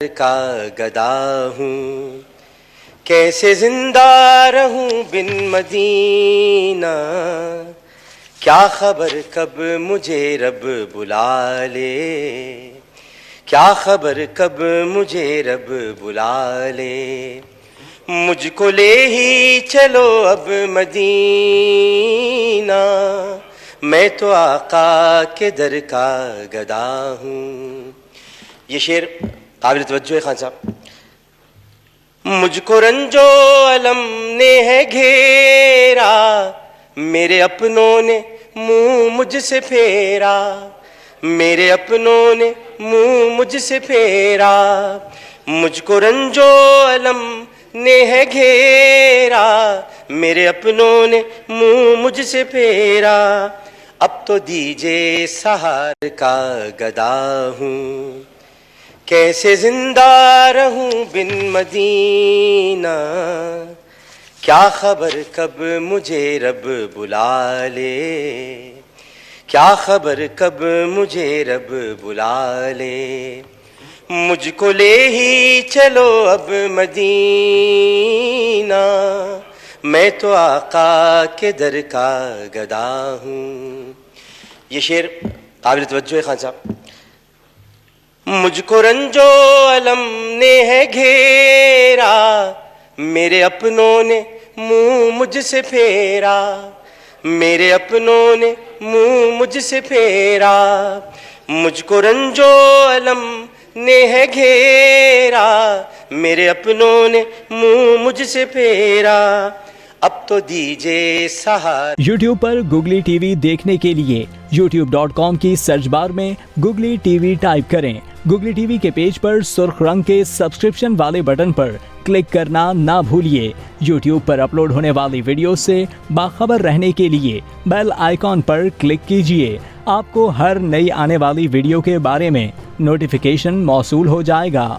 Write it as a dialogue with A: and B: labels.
A: का गदा हूँ, कैसे जिंदा रहूं बिन मदीना। क्या खबर कब मुझे रब बुला ले, क्या खबर कब मुझे रब बुला ले। मुझको ले ही चलो अब मदीना, मैं तो आका के दर का गदा हूँ। ये शेर काबिल तवज्जो है खान साहब। मुझको रंजो अलम ने है घेरा, मेरे अपनों ने मुंह मुझसे फेरा, मेरे अपनों ने मुंह मुझसे फेरा। मुझको रंजो अलम ने है घेरा, मेरे अपनों ने मुंह मुझसे फेरा। अब तो दीजिए सहार का गदा हूँ, कैसे जिंदा रहूं बिन मदीना। क्या खबर कब मुझे रब बुला ले, क्या खबर कब मुझे रब बुला ले। मुझको ले ही चलो अब मदीना, मैं तो आका के दर का गदा हूँ। ये शेर काबिल तवज्जो है खान साहब। मुझको रंजो अलम ने है घेरा, मेरे अपनों ने मुंह मुझसे फेरा, मेरे अपनों ने मुंह मुझसे फेरा। मुझको रंजो अलम ने है घेरा, मेरे अपनों ने मुंह मुझसे फेरा। अब तो दीजिए सहारा।
B: YouTube पर गुगली टीवी देखने के लिए youtube.com की सर्च बार में गुगली टीवी टाइप करें। गुगली टीवी के पेज पर सुर्ख रंग के सब्सक्रिप्शन वाले बटन पर क्लिक करना ना भूलिए। YouTube पर अपलोड होने वाली वीडियो से बाखबर रहने के लिए बेल आइकॉन पर क्लिक कीजिए। आपको हर नई आने वाली वीडियो के बारे में नोटिफिकेशन मौसूल हो जाएगा।